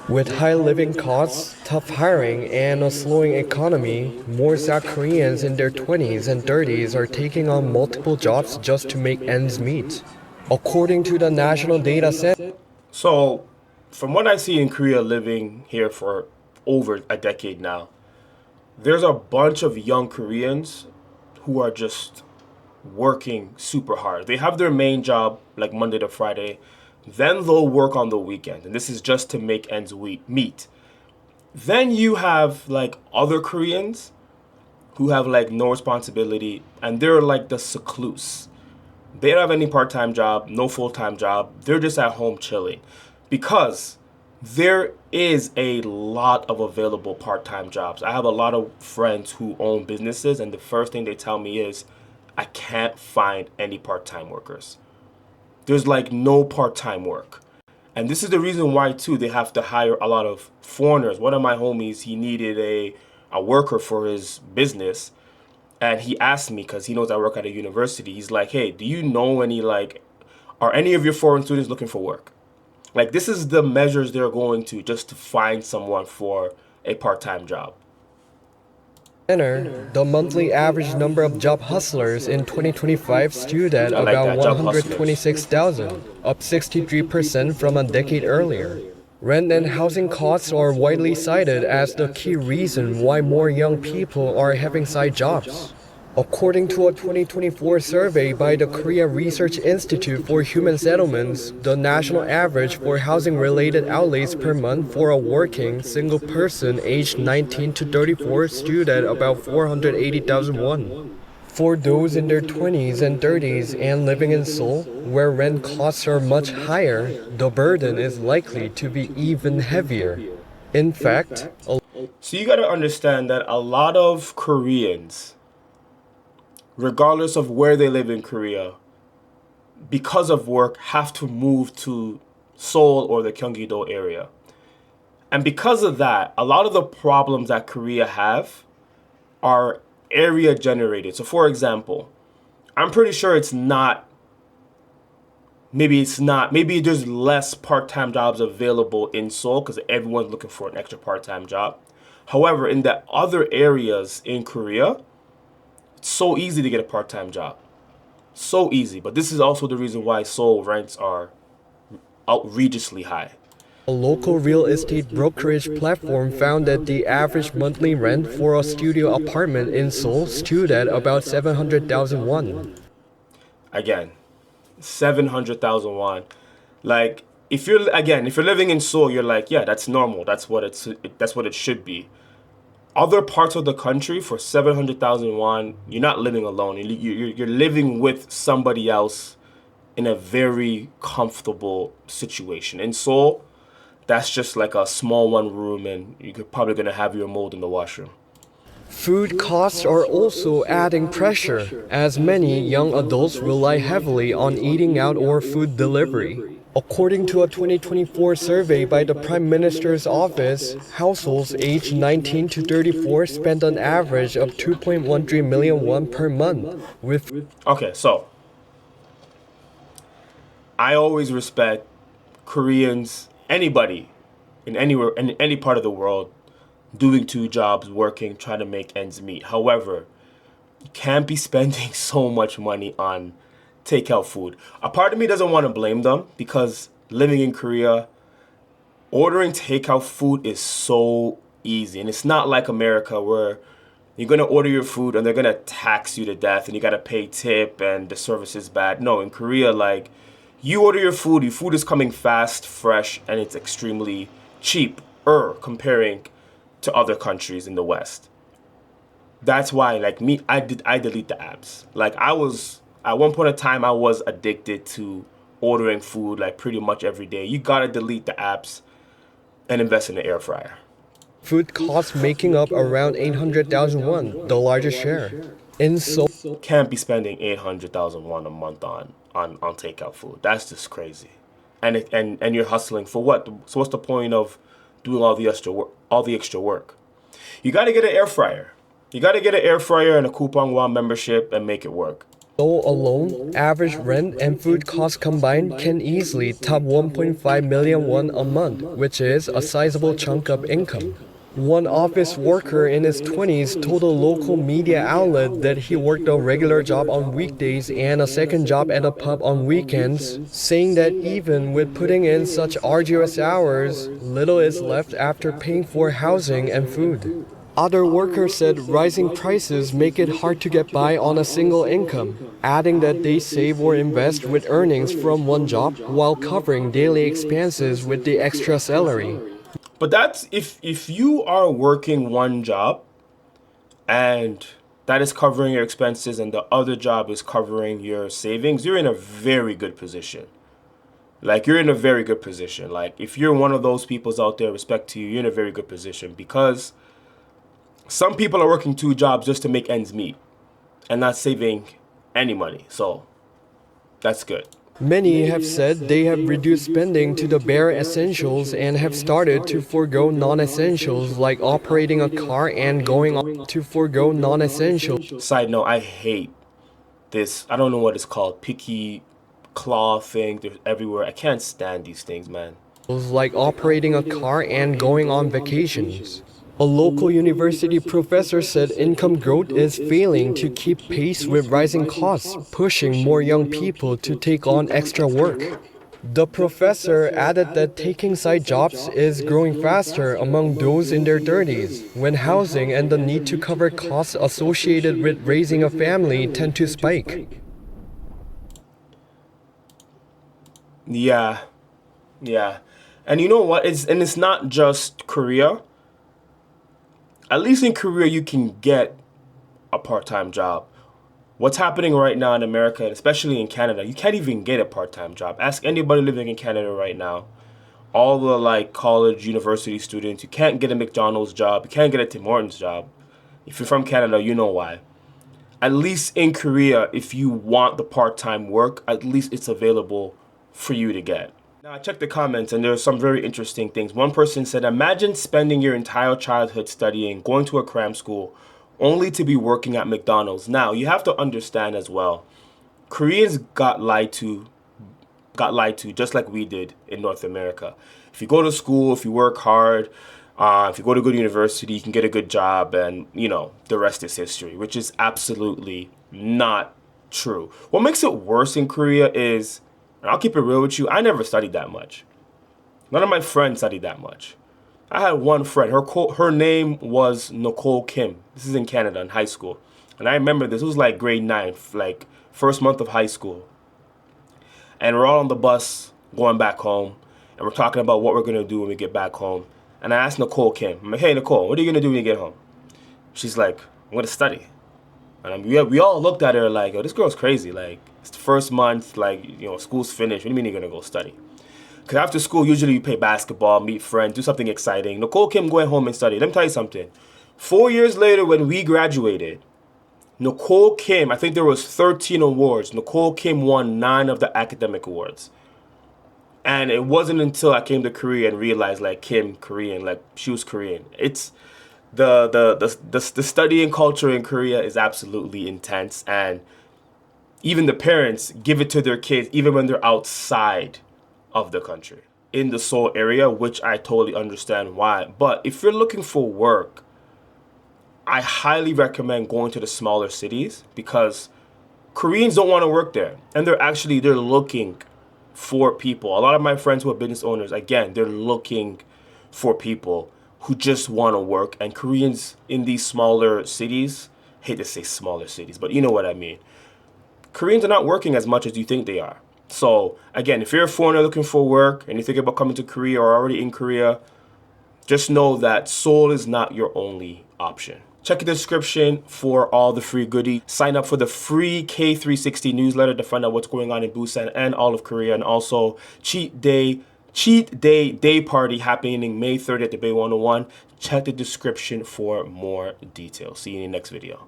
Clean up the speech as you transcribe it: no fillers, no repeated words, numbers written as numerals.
With high living costs, tough hiring, and a slowing economy, more South Koreans in their 20s and 30s are taking on multiple jobs just to make ends meet. According to the National Data Center, So, from what I see in Korea living here for over a decade now, there's a bunch of young Koreans who are just working super hard. They have their main job like Monday to Friday, then they'll work on the weekend, and this is just to make ends meet. Then you have like other Koreans who have like no responsibility, and they're like the secluse. They don't have any part-time job, no full-time job. They're just at home chilling because there is a lot of available part-time jobs. I have a lot of friends who own businesses, and the first thing they tell me is, I can't find any part-time workers. There's like no part-time work. And this is the reason why too they have to hire a lot of foreigners. One of my homies, he needed a worker for his business, and he asked me because he knows I work at a university. He's like, "Hey, do you know any like are any of your foreign students looking for work?" Like this is the measures they're going to just to find someone for a part-time job. the monthly average number of job hustlers in 2025 stood at I like about that, job hustlers. 126,000, up 63% from a decade earlier. Rent and housing costs are widely cited as the key reason why more young people are having side jobs. According to a 2024 survey by the Korea Research Institute for Human Settlements, the national average for housing-related outlays per month for a working single person aged 19 to 34 stood at about 480,000 won. For those in their 20s and 30s and living in Seoul, where rent costs are much higher, the burden is likely to be even heavier. In fact, So you got to understand that a lot of Koreans, regardless of where they live in Korea, because of work, have to move to Seoul or the Gyeonggi-do area. And because of that, a lot of the problems that Korea have are area generated. So for example, I'm pretty sure maybe there's less part-time jobs available in Seoul because everyone's looking for an extra part-time job. However, in the other areas in Korea, it's so easy to get a part-time job. So easy. But this is also the reason why Seoul rents are outrageously high. a local real estate brokerage platform found that the average monthly rent for a studio apartment in Seoul stood at about 700,000 won. Again, 700,000 won. Like if you're living in Seoul, you're like, yeah, that's normal. That's what it should be. Other parts of the country for 700,000 won, you're not living alone. You're living with somebody else in a very comfortable situation. In Seoul, that's just like a small one room, and you're probably gonna have your mold in the washroom. Food costs are also adding pressure, as many young adults rely heavily on eating out or food delivery. According to a 2024 survey by the Prime Minister's office, households aged 19 to 34 spent an average of 2.13 million won per month, with Okay, so I always respect Koreans, anybody in any part of the world doing two jobs, working, trying to make ends meet. However, you can't be spending so much money on takeout food. A part of me doesn't want to blame them because living in Korea, ordering takeout food is so easy. And it's not like America where you're going to order your food and they're going to tax you to death and you got to pay tip and the service is bad. No, in Korea, like you order your food is coming fast, fresh, and it's extremely cheaper comparing to other countries in the West. That's why, like me, I delete the apps. Like I was at one point in time, I was addicted to ordering food like pretty much every day. You gotta delete the apps and invest in the air fryer. food costs making up around 800,000 won, the largest share. In Seoul, Can't be spending 800,000 won a month on takeout food. That's just crazy. And you're hustling for what? So what's the point of doing all the extra work? All the extra work. You got to get an air fryer. You got to get an air fryer and a Coupon One membership and make it work. Seoul alone, average rent and food costs combined can easily top 1.5 million won a month, which is a sizable chunk of income. One office worker in his 20s told a local media outlet that he worked a regular job on weekdays and a second job at a pub on weekends, saying that even with putting in such arduous hours, little is left after paying for housing and food. Other workers said rising prices make it hard to get by on a single income, adding that they save or invest with earnings from one job while covering daily expenses with the extra salary. But that's if you are working one job and that is covering your expenses and the other job is covering your savings, you're in a very good position. Like, you're in a very good position. Like, if you're one of those peoples out there, respect to you, you're in a very good position, because some people are working two jobs just to make ends meet and not saving any money. So that's good. Many have said they have reduced spending to the bare essentials and have started to forego non-essentials like operating a car and going on to forego non-essentials Side note, I hate this. I don't know what it's called. Picky claw thing. They're everywhere. I can't stand these things, man. like operating a car and going on vacations. A local university professor said income growth is failing to keep pace with rising costs, pushing more young people to take on extra work. The professor added that taking side jobs is growing faster among those in their 30s, when housing and the need to cover costs associated with raising a family tend to spike. Yeah. And you know what? It's not just Korea. At least in Korea, you can get a part-time job. What's happening right now in America, and especially in Canada, you can't even get a part-time job. Ask anybody living in Canada right now. All the like college, university students, you can't get a McDonald's job. You can't get a Tim Hortons job. If you're from Canada, you know why. At least in Korea, if you want the part-time work, at least it's available for you to get. Now, I checked the comments and there's some very interesting things. One person said, imagine spending your entire childhood studying, going to a cram school, only to be working at McDonald's. Now, you have to understand as well, Koreans got lied to just like we did in North America. If you go to school, if you work hard, if you go to a good university, you can get a good job, and, you know, the rest is history, which is absolutely not true. What makes it worse in Korea is, and I'll keep it real with you, I never studied that much. None of my friends studied that much. I had one friend, her name was Nicole Kim. This is in Canada, in high school. And I remember this, it was like grade 9, like first month of high school. And we're all on the bus going back home, and we're talking about what we're gonna do when we get back home. And I asked Nicole Kim, I'm like, hey Nicole, what are you gonna do when you get home? She's like, I'm gonna study. And we all looked at her like, oh, this girl's crazy. Like, it's the first month, like, you know, school's finished. What do you mean you're gonna go study? Because after school, usually you play basketball, meet friends, do something exciting. Nicole Kim going home and study. Let me tell you something. 4 years later, when we graduated, Nicole Kim, I think there was 13 awards. Nicole Kim won 9 of the academic awards. And it wasn't until I came to Korea and realized, like, Kim, Korean, like, she was Korean. It's the studying culture in Korea is absolutely intense, and even the parents give it to their kids even when they're outside of the country, in the Seoul area, which I totally understand why. But if you're looking for work, I highly recommend going to the smaller cities, because Koreans don't want to work there, and they're looking for people. A lot of my friends who are business owners, again, they're looking for people who just want to work. And Koreans in these smaller cities, hate to say smaller cities, but you know what I mean. Koreans are not working as much as you think they are. So again, if you're a foreigner looking for work and you're thinking about coming to Korea or already in Korea, just know that Seoul is not your only option. Check the description for all the free goodies. Sign up for the free K360 newsletter to find out what's going on in Busan and all of Korea, and also cheat day party happening May 30th at the Bay 101. Check the description for more details. See you in the next video.